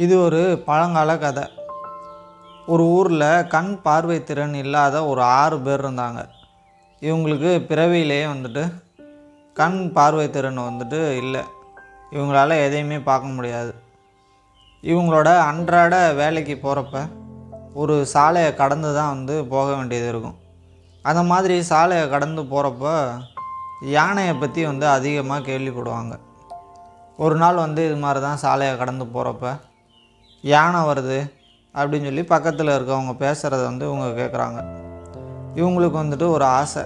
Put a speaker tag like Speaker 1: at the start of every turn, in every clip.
Speaker 1: இது ஒரு பழங்கால கதை. ஒரு ஊரில் கண் பார்வை திறன் இல்லாத ஒரு 6 பேர் இருந்தாங்க. இவங்களுக்கு பிறவியிலே கண் பார்வை திறன் இல்லை. இவங்களால எதையுமே பார்க்க முடியாது. இவங்களோட அன்றாட வேலைக்கு போகிறப்ப ஒரு சாலையை கடந்து தான் போக வேண்டியது இருக்கும். அந்த மாதிரி சாலையை கடந்து போகிறப்ப யானையை பற்றி அதிகமாக கேள்விப்படுவாங்க. ஒரு நாள் இது மாதிரி தான் சாலையை கடந்து போகிறப்ப யானை வருது அப்படின்னு சொல்லி பக்கத்தில் இருக்கவங்க பேசுகிறத இவங்க கேட்குறாங்க. இவங்களுக்கு ஒரு ஆசை,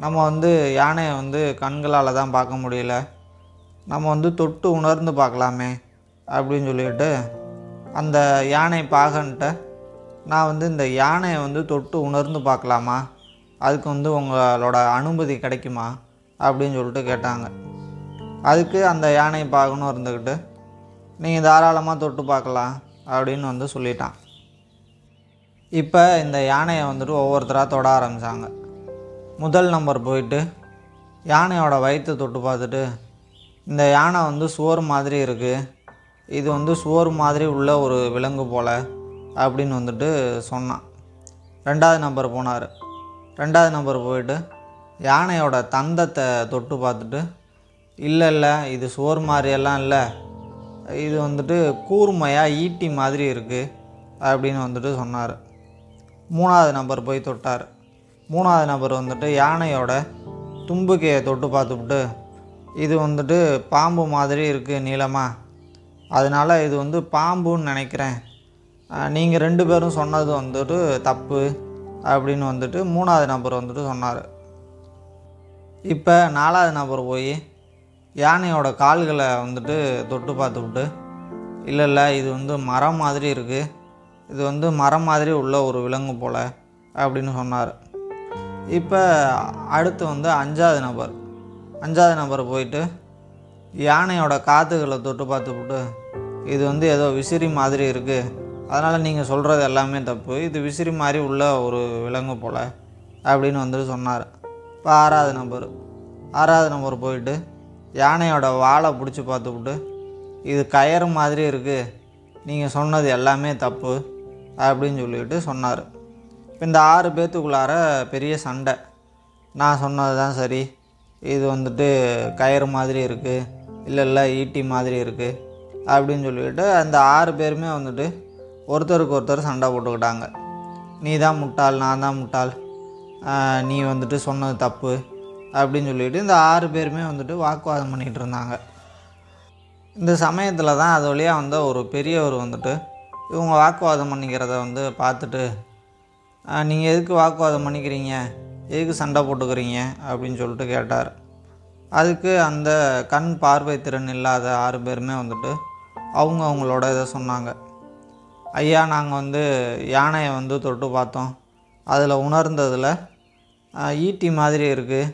Speaker 1: நம்ம யானையை கண்களால் தான் பார்க்க முடியல, நம்ம தொட்டு உணர்ந்து பார்க்கலாமே அப்படின்னு சொல்லிட்டு அந்த யானை பாகன்ட்ட நான் இந்த யானையை தொட்டு உணர்ந்து பார்க்கலாமா, அதுக்கு உங்களோட அனுமதி கிடைக்குமா அப்படின்னு சொல்லிட்டு கேட்டாங்க. அதுக்கு அந்த யானை பாகனும் இருந்துக்கிட்டு நீங்கள் தாராளமாக தொட்டு பார்க்கலாம் அப்படின்னு சொல்லிட்டான். இப்போ இந்த யானையை ஒவ்வொருத்தராக தொட ஆரம்பித்தாங்க. முதல் நம்பர் போயிட்டு யானையோட வயிற்றை தொட்டு பார்த்துட்டு, இந்த யானை சுவர் மாதிரி இருக்குது, இது சுவர் மாதிரி உள்ள ஒரு விலங்கு போல் அப்படின்னு சொன்னான். 2வது நம்பர் போனார். 2வது நம்பர் போயிட்டு யானையோட தந்தத்தை தொட்டு பார்த்துட்டு, இல்லை இது சுவர் மாதிரியெல்லாம் இல்லை, இது கூர்மையாக ஈட்டி மாதிரி இருக்குது அப்படின்னு சொன்னார். 3வது நம்பர் போய் தொட்டார். 3வது நபர் யானையோட தும்பிக்கையை தொட்டு பார்த்துவிட்டு, இது பாம்பு மாதிரி இருக்குது நீளமாக, அதனால் இது பாம்புன்னு நினைக்கிறேன், நீங்கள் 2 பேரும் சொன்னது தப்பு அப்படின்னு 3வது நபர் சொன்னார். இப்போ 4வது நபர் போய் யானையோட கால்களை தொட்டு பார்த்துவிட்டு, இல்லை இது மரம் மாதிரி இருக்குது, இது மரம் மாதிரி உள்ள ஒரு விலங்கு போல் அப்படின்னு சொன்னார். இப்போ அடுத்து 5வது நபர் போயிட்டு யானையோட காதுகளை தொட்டு பார்த்துவிட்டு, இது ஏதோ விசிறி மாதிரி இருக்குது, அதனால் நீங்கள் சொல்கிறது எல்லாமே தப்பு, இது விசிறி மாதிரி உள்ள ஒரு விலங்கு போல் அப்படின்னு சொன்னார். இப்போ 6வது நபர் போயிட்டு யானையோட வாலை பிடிச்சி பார்த்துவிட்டு, இது கயிறு மாதிரி இருக்குது, நீங்கள் சொன்னது எல்லாமே தப்பு அப்படின்னு சொல்லிட்டு சொன்னார். இப்போ இந்த 6 பேர்த்துக்குள்ளார பெரிய சண்டை. நான் சொன்னது தான் சரி, இது கயிறு மாதிரி இருக்குது, இல்லை ஈட்டி மாதிரி இருக்குது அப்படின்னு சொல்லிவிட்டு அந்த 6 பேருமே ஒருத்தருக்கு ஒருத்தர் சண்டை போட்டுக்கிட்டாங்க. நீ தான் முட்டாள், நான் தான் முட்டாள், நீ சொன்னது தப்பு அப்படின்னு சொல்லிவிட்டு இந்த 6 பேருமே வாக்குவாதம் பண்ணிகிட்டு இருந்தாங்க. இந்த சமயத்தில் தான் அது வழியாக ஒரு பெரியவர் இவங்க வாக்குவாதம் பண்ணிக்கிறத பார்த்துட்டு, நீங்கள் எதுக்கு வாக்குவாதம் பண்ணிக்கிறீங்க, எதுக்கு சண்டை போட்டுக்கிறீங்க அப்படின்னு சொல்லிட்டு கேட்டார். அதுக்கு அந்த கண் பார்வை திறன் இல்லாத 6 பேருமே அவங்களோட இதை சொன்னாங்க. ஐயா, நாங்கள் யானையை தொட்டு பார்த்தோம், அதில் உணர்ந்ததில் ஈட்டி மாதிரி இருக்குது,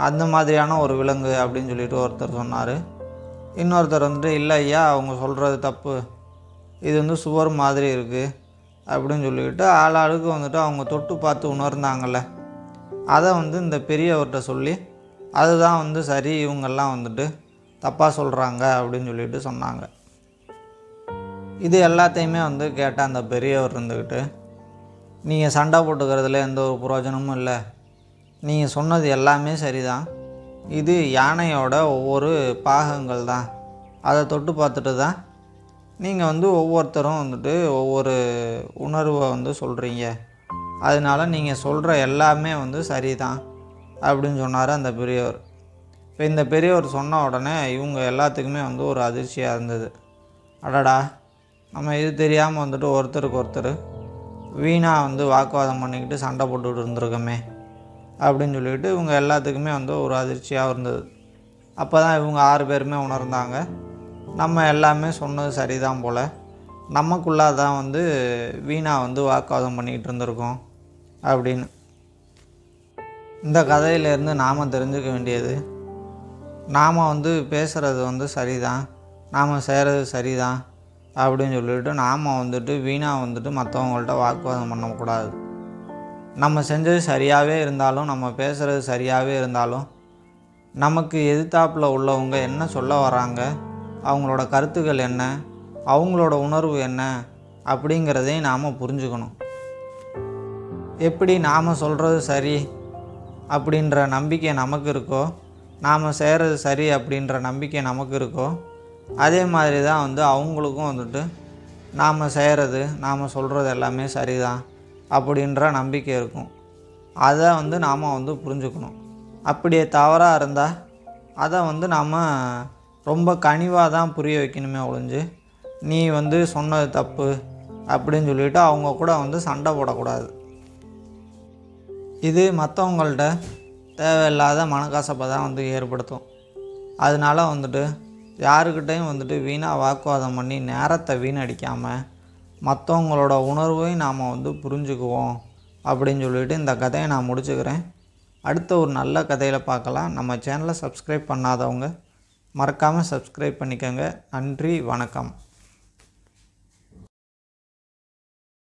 Speaker 1: அந்த மாதிரியான ஒரு விலங்கு அப்படின்னு சொல்லிட்டு ஒருத்தர் சொன்னார். இன்னொருத்தர் இல்லை ஐயா, அவங்க சொல்கிறது தப்பு, இது சுவர் மாதிரி இருக்குது அப்படின்னு சொல்லிவிட்டு ஆளாளுக்கு அவங்க தொட்டு பார்த்து உணர்ந்தாங்கள்ல, அதை இந்த பெரியவர்கிட்ட சொல்லி, அதுதான் சரி, இவங்கெல்லாம் தப்பாக சொல்கிறாங்க அப்படின்னு சொல்லிட்டு சொன்னாங்க. இது எல்லாத்தையுமே கேட்ட அந்த பெரியவர் இருந்துக்கிட்டு, நீங்கள் சண்டை போட்டுக்கிறதுல எந்த ஒரு பிரயோஜனமும் இல்லை, நீங்கள் சொன்னது எல்லாமே சரிதான், இது யானையோட ஒவ்வொரு பாகங்கள் தான், அதை தொட்டு பார்த்துட்டு தான் நீங்கள் ஒவ்வொருத்தரும் ஒவ்வொரு உணர்வை சொல்கிறீங்க, அதனால் நீங்கள் சொல்கிற எல்லாமே சரி தான் அப்படின்னு சொன்னார் அந்த பெரியவர். இப்போ இந்த பெரியவர் சொன்ன உடனே இவங்க எல்லாத்துக்குமே ஒரு அதிர்ச்சியாக இருந்தது. அடடா, நம்ம இது தெரியாமல் ஒருத்தருக்கு ஒருத்தர் வீணாக வாக்குவாதம் பண்ணிக்கிட்டு சண்டை போட்டுக்கிட்டு இருந்திருக்கோமே அப்படின்னு சொல்லிவிட்டு இவங்க எல்லாத்துக்குமே ஒரு அதிர்ச்சியாக இருந்தது. அப்போ தான் இவங்க 6 பேருமே உணர்ந்தாங்க, நம்ம எல்லாமே சொன்னது சரிதான் போல், நமக்குள்ளாக தான் வீணாக வாக்குவாதம் பண்ணிக்கிட்டு இருந்திருக்கோம் அப்படின்னு. இந்த கதையிலேருந்து நாம் தெரிஞ்சுக்க வேண்டியது, நாம் பேசுகிறது சரிதான், நாம் செய்கிறது சரிதான் அப்படின்னு சொல்லிவிட்டு நாம் வீணாக மற்றவங்கள்ட்ட வாக்குவாதம் பண்ணக்கூடாது. நம்ம செஞ்சது சரியாகவே இருந்தாலும், நம்ம பேசுகிறது சரியாகவே இருந்தாலும், நமக்கு எதிர்த்தாப்பில் உள்ளவங்க என்ன சொல்ல வராங்க, அவங்களோட கருத்துக்கள் என்ன, அவங்களோட உணர்வு என்ன அப்படிங்கிறதையும் நாம் புரிஞ்சுக்கணும். எப்படி நாம் சொல்கிறது சரி அப்படின்ற நம்பிக்கை நமக்கு இருக்கோ, நாம் செய்கிறது சரி அப்படின்ற நம்பிக்கை நமக்கு இருக்கோ, அதே மாதிரி தான் வந்து அவங்களுக்கும் வந்துட்டு நாம் செய்கிறது நாம் சொல்கிறது எல்லாமே சரிதான் அப்படின்ற நம்பிக்கை இருக்கும். அதை வந்து நாம் வந்து புரிஞ்சுக்கணும். அப்படியே தவறாக இருந்தால் அதை வந்து நாம் ரொம்ப கனிவாக தான் புரிய வைக்கணுமே ஒழிஞ்சு, நீ வந்து சொன்னது தப்பு அப்படின்னு சொல்லிவிட்டு அவங்க கூட வந்து சண்டை போடக்கூடாது. இது மற்றவங்கள்ட்ட தேவையில்லாத மனக்கசப்பை தான் வந்து ஏற்படுத்தும். அதனால வந்துட்டு யாருக்கிட்டையும் வந்துட்டு வீணாக வாக்குவாதம் பண்ணி நேரத்தை வீணடிக்காமல் மற்றவங்களோட உணர்வையும் நாம் வந்து புரிஞ்சுக்குவோம் அப்படின்னு சொல்லிவிட்டு இந்த கதையை நான் முடிச்சுக்கிறேன். அடுத்த ஒரு நல்ல கதையில் பார்க்கலாம். நம்ம சேனலை சப்ஸ்கிரைப் பண்ணாதவங்க மறக்காமல் சப்ஸ்கிரைப் பண்ணிக்கோங்க. நன்றி, வணக்கம்.